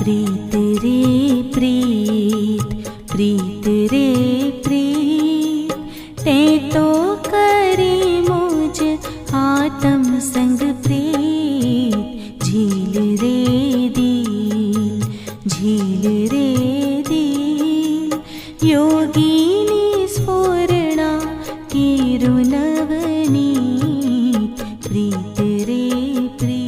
प्रीत रे प्रीत, प्रीत रे प्रीत, ते तो करी मुझ आत्म संग प्रीत। झील रे दिल, झील रे दिल, योगिनी स्फुरणा किरु नवनीत। प्रीत रे प्रीत।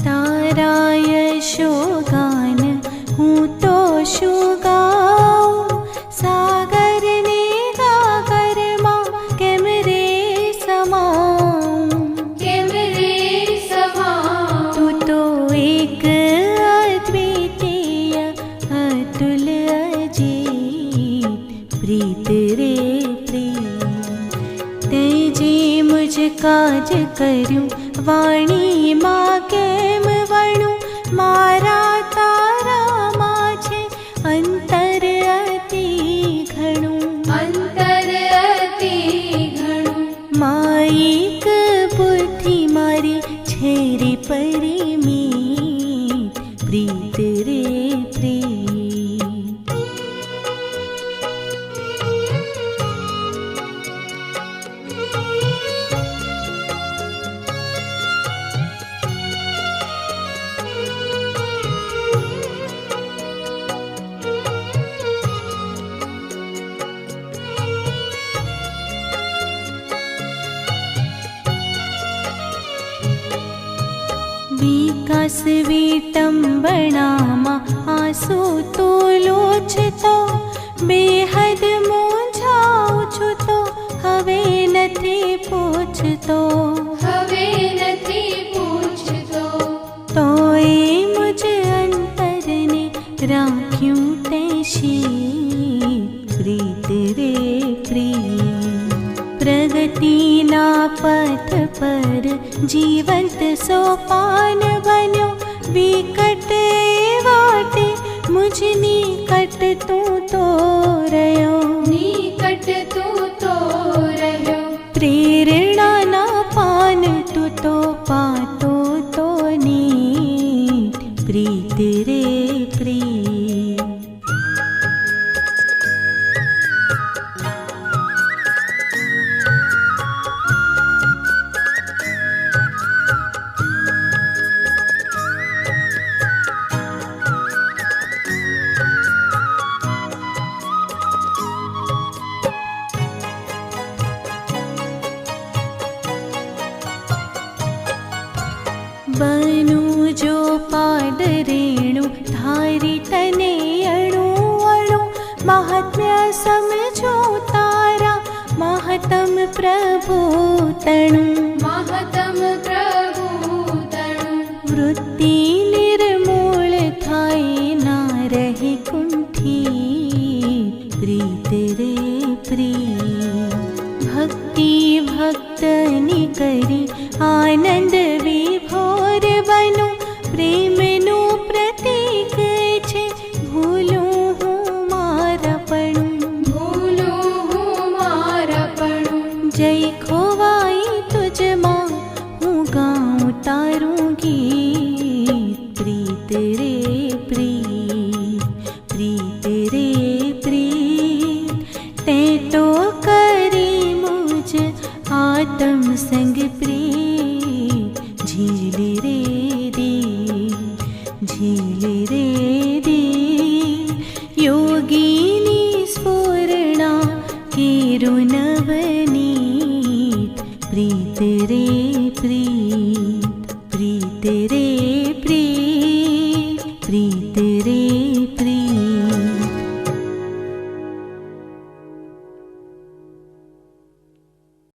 तारा यशोगान हूँ तो शुगाऊं, सागर ने गागर माँ केम रे समाऊं, केम रे समाऊं। तू तो एक अद्वितीय अतुल अजीत। प्रीत रे प्रीत, तेजी मुझ काज करूं, वाणी माँ केम वणु, मारा तारा माझे अंतर अति घणु, अंतर अति घणु। माईक बुद्धि मारी छेरी परिमीत। प्रीत रे प्रीत। विकास विटंबणामा आंसू तो लोचतो, बेहद मूंझाऊं છું તો હવે નથી પૂછતો, હવે નથી પૂછતો। તોય મુझ અંતરને રાખ્યું તે શીત। પ્રીત રે પ્રીત, प्रगतिना पथ पर जीवंत सोपान बन्यो, विकट वाटे मुझ निकट तू तो रह्यो, निकट तू तो रह्यो। प्रेरणा ना पान तू तो पातो तो नीत। प्रीत रे प्रीत। बनू जो पाद रेणु, धारी तने अणु अणु, महात्म्य समझो तारा महतम प्रभु तणु, महतम प्रभु तणु। वृत्ति निर्मूल थाय ना रही कुंठी। प्रीत रे प्रीत, भक्ति भक्तनि करी आनंद विभोर बनु, प्रेमनु प्रतीक छे भूलूं हूँ मारापणु, भूलूं हूँ मारापणु। जय खोवाई तुझ माँ हूँ गाऊं तारूं गीत। प्रीत रे प्रीत, प्रीत रे प्रीत, ते तो करी मुझ आत्म संग प्रीत। झील रे दिल, झील रे दिल, योगिनी स्फुरणा किरु नवनीत। प्रीत रे प्रीत, प्रीत रे प्रीत, प्रीत